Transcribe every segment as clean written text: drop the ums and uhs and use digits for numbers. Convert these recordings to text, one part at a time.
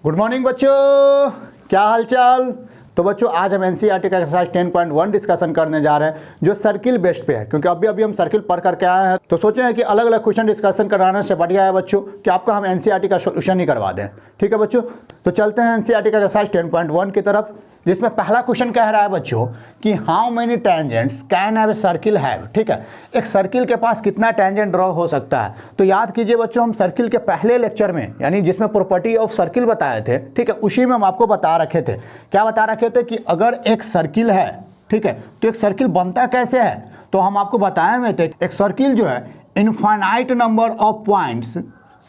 Good morning बच्चों, क्या हाल चाल। तो बच्चों आज हम एनसीईआरटी का एक्सरसाइज 10.1 डिस्कशन करने जा रहे हैं जो सर्किल बेस्ड पे है, क्योंकि अभी हम सर्किल पढ़ करके आए हैं तो सोचे हैं कि अलग अलग क्वेश्चन डिस्कशन कराने से बढ़िया है बच्चों कि आपका हम एनसीईआरटी का सोल्यूशन ही करवा दें। ठीक है बच्चों, तो चलते हैं एनसीईआरटी का एक्सरसाइज 10.1 की तरफ, जिसमें पहला क्वेश्चन कह रहा है बच्चों कि how many tangents can have a circle have. ठीक है, एक सर्किल के पास कितना टेंजेंट ड्रॉ हो सकता है। तो याद कीजिए बच्चों, हम सर्किल के पहले लेक्चर में यानी जिसमें प्रॉपर्टी ऑफ सर्किल बताए थे, ठीक है, उसी में हम आपको बता रखे थे। क्या बता रखे थे कि अगर एक सर्किल है, ठीक है, तो एक सर्किल बनता कैसे है। तो हम आपको बताए हुए थे एक सर्किल जो है इनफाइनाइट नंबर ऑफ पॉइंट्स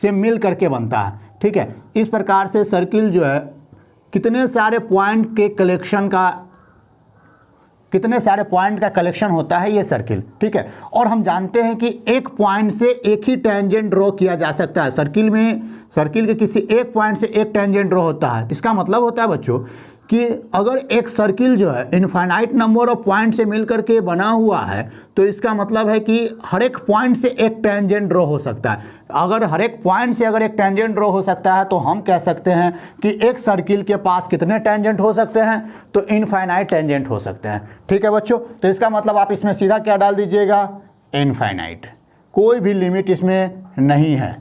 से मिल करके बनता है। ठीक है, इस प्रकार से सर्किल जो है कितने सारे पॉइंट का कलेक्शन होता है ये सर्किल। ठीक है, और हम जानते हैं कि एक पॉइंट से एक ही टेंजेंट ड्रॉ किया जा सकता है। सर्किल के किसी एक पॉइंट से एक टेंजेंट ड्रॉ होता है। इसका मतलब होता है बच्चों कि अगर एक सर्किल जो है इनफाइनाइट नंबर ऑफ पॉइंट से मिलकर के बना हुआ है तो इसका मतलब है कि हर एक पॉइंट से एक टेंजेंट ड्रॉ हो सकता है। अगर हर एक पॉइंट से अगर एक टेंजेंट ड्रॉ हो सकता है तो हम कह सकते हैं कि एक सर्किल के पास कितने टेंजेंट हो सकते हैं, तो इनफाइनाइट टेंजेंट हो सकते हैं। ठीक है बच्चों, तो इसका मतलब आप इसमें सीधा क्या डाल दीजिएगा, इनफाइनाइट। कोई भी लिमिट इसमें नहीं है।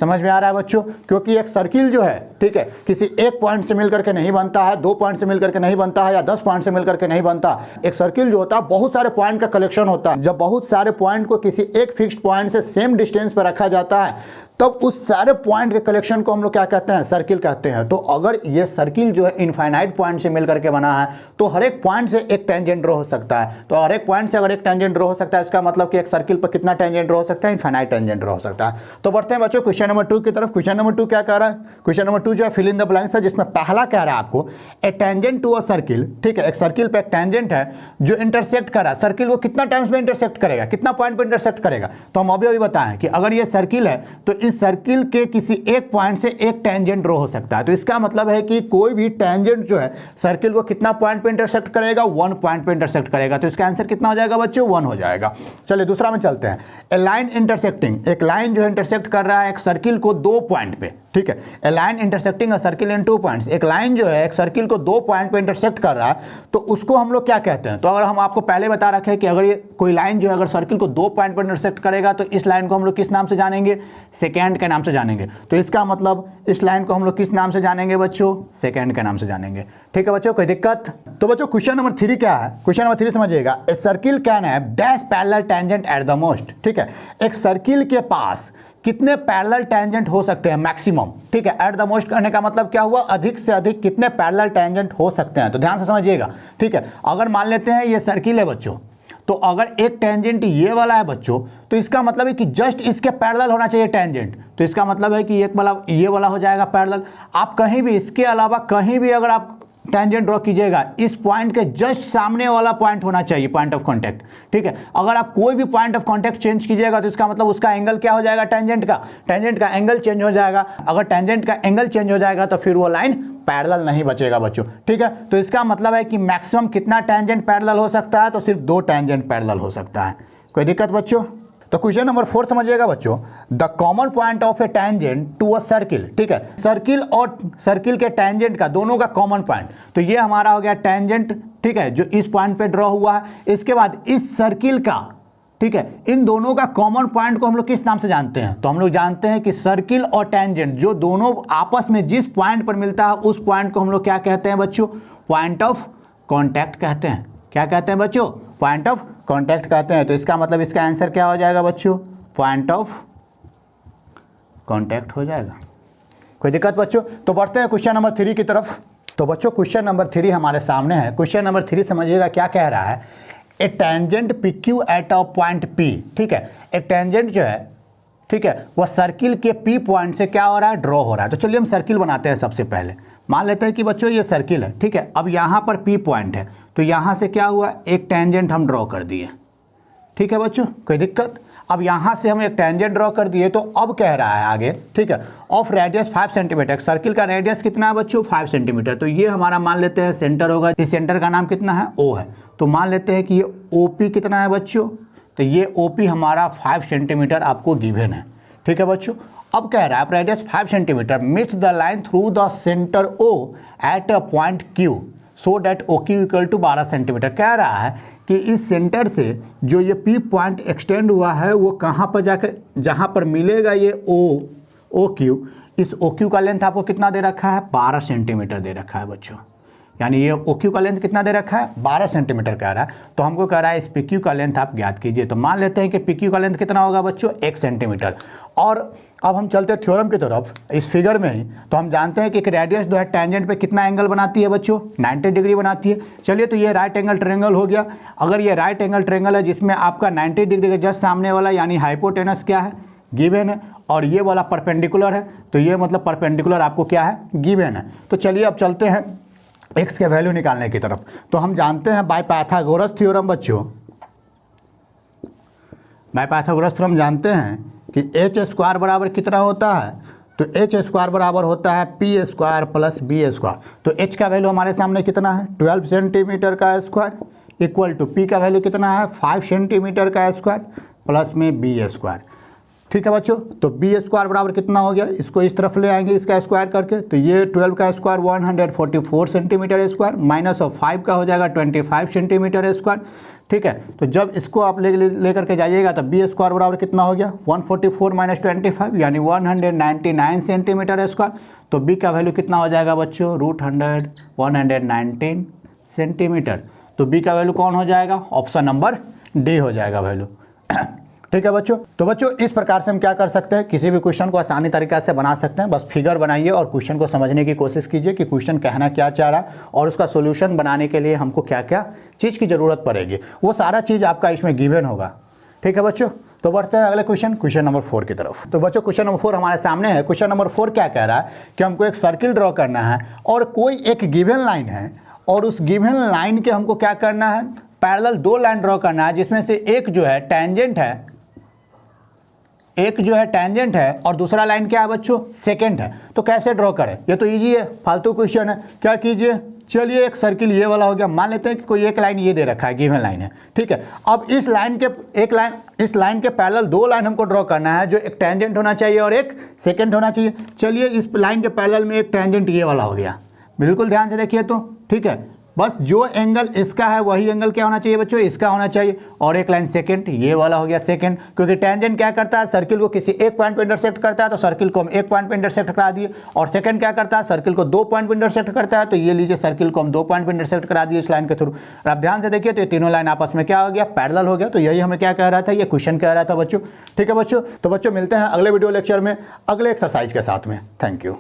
समझ में आ रहा है बच्चों, क्योंकि एक सर्किल जो है, ठीक है, किसी एक पॉइंट से मिलकर के नहीं बनता है, 2 पॉइंट से मिलकर के नहीं बनता है, या 10 पॉइंट से मिलकर के नहीं बनता। एक सर्किल जो होता है बहुत सारे पॉइंट का कलेक्शन होता है। जब बहुत सारे पॉइंट को किसी एक फिक्स्ड पॉइंट से सेम डिस्टेंस पर रखा जाता है तब उस सारे पॉइंट के कलेक्शन को हम लोग क्या कहते हैं, सर्किल कहते हैं। तो अगर ये सर्किल जो है इनफाइनाइट पॉइंट से मिलकर के बना है तो हर एक पॉइंट से एक टेंजेंट ड्रॉ हो सकता है। तो हर एक पॉइंट से अगर एक टेंजेंट ड्रॉ हो सकता है, इसका मतलब कि एक सर्किल पर कितना टेंजेंट ड्रॉ हो सकता है, इनफाइनाइट टेंजेंट ड्रॉ हो सकता है। तो बढ़ते हैं बच्चों क्वेश्चन नंबर 2 की तरफ। क्वेश्चन नंबर 2 क्या कह रहा है, क्वेश्चन नंबर 2 जो है फिल इन द ब्लैंक्स है, जिसमें पहला कह रहा है आपको ए टेंजेंट टू अ सर्किल। ठीक है, एक सर्किल पे एक टेंजेंट है जो इंटरसेक्ट कर रहा है। सर्किल को कितना टाइम्स में इंटरसेक्ट करेगा, कितना पॉइंट पे इंटरसेक्ट करेगा। तो हम अभी बताएं कि अगर ये सर्किल है तो इस सर्किल के किसी एक पॉइंट से एक टेंजेंट ड्रॉ हो सकता है। तो इसका मतलब है कि कोई भी टेंजेंट जो है सर्किल को कितना पॉइंट पे इंटरसेक्ट करेगा, 1 पॉइंट पे इंटरसेक्ट करेगा। तो इसका आंसर कितना हो जाएगा बच्चों, 1 हो जाएगा। चलिए दूसरा में चलते हैं। ए लाइन इंटरसेक्टिंग, एक लाइन जो है इंटरसेक्ट कर रहा है एक सर्किल को 2 पॉइंट पे। ठीक है, a line intersecting a circle in 2 points. एक लाइन जो है एक सर्किल को 2 पॉइंट पे इंटरसेक्ट कर रहा है तो उसको हम लोग क्या कहते हैं। तो अगर हम आपको पहले बता रखे हैं कि अगर ये कोई लाइन जो है अगर सर्किल को 2 पॉइंट पर इंटरसेक्ट करेगा तो इस लाइन को हम लोग किस नाम से जानेंगे, सेकेंड के नाम से जानेंगे। तो इसका मतलब इस लाइन को हम लोग किस नाम से जानेंगे बच्चों, सेकेंड के नाम से जानेंगे। ठीक है बच्चों, कोई दिक्कत। तो बच्चों क्वेश्चन नंबर 3 क्या है, क्वेश्चन नंबर 3 समझिएगा। A circle can have dash parallel tangent at the most. ठीक है, एक सर्किल के पास कितने पैरेलल टेंजेंट हो सकते हैं मैक्सिमम। ठीक है, एट द मोस्ट करने का मतलब क्या हुआ, अधिक से अधिक कितने पैरेलल टेंजेंट हो सकते हैं। तो ध्यान से समझिएगा। ठीक है, अगर मान लेते हैं ये सर्किल है बच्चों, तो अगर एक टेंजेंट ये वाला है बच्चों तो इसका मतलब है कि जस्ट इसके पैरेलल होना चाहिए टेंजेंट। तो इसका मतलब है कि एक वाला ये वाला हो जाएगा पैरेलल। आप कहीं भी इसके अलावा कहीं भी अगर आप टेंजेंट ड्रॉ कीजिएगा इस पॉइंट के जस्ट सामने वाला पॉइंट होना चाहिए, पॉइंट ऑफ कांटेक्ट। ठीक है, अगर आप कोई भी पॉइंट ऑफ कांटेक्ट चेंज कीजिएगा तो इसका मतलब उसका एंगल क्या हो जाएगा, टेंजेंट का एंगल चेंज हो जाएगा। अगर टेंजेंट का एंगल चेंज हो जाएगा तो फिर वो लाइन पैरेलल नहीं बचेगा बच्चों। ठीक है, तो इसका मतलब है कि मैक्सिमम कितना टेंजेंट पैरेलल हो सकता है, तो सिर्फ 2 टेंजेंट पैरेलल हो सकता है। कोई दिक्कत बच्चों। तो क्वेश्चन नंबर 4 समझिएगा बच्चों। The common point of a tangent to a circle. ठीक है, सर्किल और सर्किल के टेंजेंट का दोनों का कॉमन पॉइंट, तो ये हमारा हो गया टेंजेंट। ठीक है, जो इस पॉइंट पे ड्रॉ हुआ है। इसके बाद इस सर्किल का, ठीक है, इन दोनों का कॉमन पॉइंट को हम लोग किस नाम से जानते हैं, तो हम लोग जानते हैं कि सर्किल और टेंजेंट जो दोनों आपस में जिस पॉइंट पर मिलता है उस पॉइंट को हम लोग क्या कहते हैं बच्चों, पॉइंट ऑफ कॉन्टैक्ट कहते हैं। क्या कहते हैं बच्चों, पॉइंट ऑफ कॉन्टैक्ट कहते हैं। तो इसका मतलब इसका आंसर क्या हो जाएगा बच्चों, पॉइंट ऑफ कॉन्टैक्ट हो जाएगा। कोई दिक्कत बच्चों। तो बढ़ते हैं क्वेश्चन नंबर 3 की तरफ। तो बच्चों क्वेश्चन नंबर 3 हमारे सामने है। क्वेश्चन नंबर 3 समझिएगा क्या कह रहा है। A tangent P Q at a point P. ठीक है, एक टेंजेंट जो है, ठीक है, वह सर्किल के पी पॉइंट से क्या हो रहा है, ड्रॉ हो रहा है। तो चलिए हम सर्किल बनाते हैं। सबसे पहले मान लेते हैं कि बच्चों ये सर्किल है। ठीक है, अब यहाँ पर पी पॉइंट है तो यहाँ से क्या हुआ, एक टेंजेंट हम ड्रॉ कर दिए। ठीक है बच्चों, कोई दिक्कत। अब यहाँ से हम एक टेंजेंट ड्रॉ कर दिए तो अब कह रहा है आगे, ठीक है, ऑफ रेडियस 5 सेंटीमीटर। सर्किल का रेडियस कितना है बच्चों, 5 सेंटीमीटर। तो ये हमारा मान लेते हैं सेंटर होगा। इस सेंटर का नाम कितना है, ओ है। तो मान लेते हैं कि ये ओपी कितना है बच्चों, तो ये ओपी हमारा 5 सेंटीमीटर आपको गिवन है। ठीक है बच्चों। अब कह रहा है radius 5 centimetre meets the line through the centre O at a point Q so that OQ equal to 12 centimetre. कह रहा है कि इस सेंटर से जो ये P पॉइंट एक्सटेंड हुआ है वो कहाँ पर जाकर, जहाँ पर मिलेगा ये OQ, इस OQ का लेंथ आपको कितना दे रखा है, 12 सेंटीमीटर दे रखा है बच्चों। यानी ये OQ का लेंथ कितना दे रखा है, 12 सेंटीमीटर कह रहा है। तो हमको कह रहा है इस PQ का लेंथ आप ज्ञात कीजिए। तो मान लेते हैं कि PQ का लेंथ कितना होगा बच्चों, 1 सेंटीमीटर। और अब हम चलते हैं थ्योरम की तरफ इस फिगर में ही। तो हम जानते हैं कि एक रेडियस जो है टेंजेंट पे कितना एंगल बनाती है बच्चों, 90 डिग्री बनाती है। चलिए तो ये राइट एंगल ट्रायंगल हो गया। अगर ये राइट एंगल ट्रायंगल है जिसमें आपका 90 डिग्री के जस्ट सामने वाला यानी हाइपोटेनस क्या है, गिवन है, और ये वाला परपेंडिकुलर है, तो ये मतलब परपेंडिकुलर आपको क्या है, गिवन है। तो चलिए अब चलते हैं x के वैल्यू निकालने की तरफ। तो हम जानते हैं बाय पाइथागोरस थ्योरम बच्चों, बाय पाइथागोरस थ्योरम जानते हैं कि एच स्क्वायर बराबर कितना होता है, तो एच स्क्वायर बराबर होता है p square plus b square. तो एच का वैल्यू हमारे सामने कितना है, 12 सेंटीमीटर का स्क्वायर इक्वल टू पी का वैल्यू कितना है, 5 सेंटीमीटर का स्क्वायर प्लस में बी स्क्वायर। ठीक है बच्चों, तो बी स्क्वायर बराबर कितना हो गया, इसको इस तरफ ले आएंगे इसका स्क्वायर करके, तो ये 12 का square 144 centimetre square minus of 5 का हो जाएगा 25 सेंटीमीटर स्क्वायर। ठीक है, तो जब इसको आप ले करके जाइएगा तो बी स्क्वायर बराबर कितना हो गया, 144 माइनस 25 यानी 199 सेंटीमीटर स्क्वायर। तो बी का वैल्यू कितना हो जाएगा बच्चों, √119 सेंटीमीटर। तो बी का वैल्यू कौन हो जाएगा, ऑप्शन नंबर डी हो जाएगा वैल्यू। ठीक है बच्चों, तो बच्चों इस प्रकार से हम क्या कर सकते हैं, किसी भी क्वेश्चन को आसानी तरीके से बना सकते हैं। बस फिगर बनाइए और क्वेश्चन को समझने की कोशिश कीजिए कि क्वेश्चन कहना क्या चाह रहा है और उसका सॉल्यूशन बनाने के लिए हमको क्या क्या चीज़ की ज़रूरत पड़ेगी, वो सारा चीज़ आपका इसमें गिवन होगा। ठीक है बच्चों, तो बढ़ते हैं अगले क्वेश्चन नंबर 4 की तरफ। तो बच्चों क्वेश्चन नंबर 4 हमारे सामने है। क्वेश्चन नंबर 4 क्या कह रहा है कि हमको एक सर्किल ड्रॉ करना है और कोई एक गिवन लाइन है और उस गिवन लाइन के हमको क्या करना है, पैरेलल 2 लाइन ड्रॉ करना है जिसमें से एक जो है टेंजेंट है, और दूसरा लाइन क्या है बच्चों, सेकंड है। तो कैसे ड्रॉ करें, ये तो इजी है, फालतू क्वेश्चन है। क्या कीजिए, चलिए एक सर्किल ये वाला हो गया, मान लेते हैं कि कोई एक लाइन ये दे रखा है, गिवन लाइन है। ठीक है, अब इस लाइन के पैरेलल 2 लाइन हमको ड्रॉ करना है, जो एक टेंजेंट होना चाहिए और एक सेकंड होना चाहिए। चलिए इस लाइन के पैरेलल में एक टेंजेंट ये वाला हो गया, बिल्कुल ध्यान से देखिए तो। ठीक है, बस जो एंगल इसका है वही एंगल क्या होना चाहिए बच्चों, इसका होना चाहिए। और एक लाइन सेकंड, ये वाला हो गया सेकंड, क्योंकि टेंजेंट क्या करता है, सर्किल को किसी एक पॉइंट पे इंटरसेक्ट करता है, तो सर्किल को हम एक पॉइंट पे इंटरसेक्ट करा दिए। और सेकंड क्या करता है, सर्किल को 2 पॉइंट पे इंटरसेक्ट करता है, तो ये लीजिए सर्किल को हम 2 पॉइंट पे इंटरसेक्ट करा दिए इस लाइन के थ्रू। और आप ध्यान से देखिए तो ये तीनों लाइन आपस में क्या हो गया, पैरेलल हो गया। तो यही हमें क्या कह रहा था, ये क्वेश्चन कह रहा था बच्चों। ठीक है बच्चों, तो बच्चों मिलते हैं अगले वीडियो लेक्चर में अगले एक्सरसाइज के साथ में। Thank you.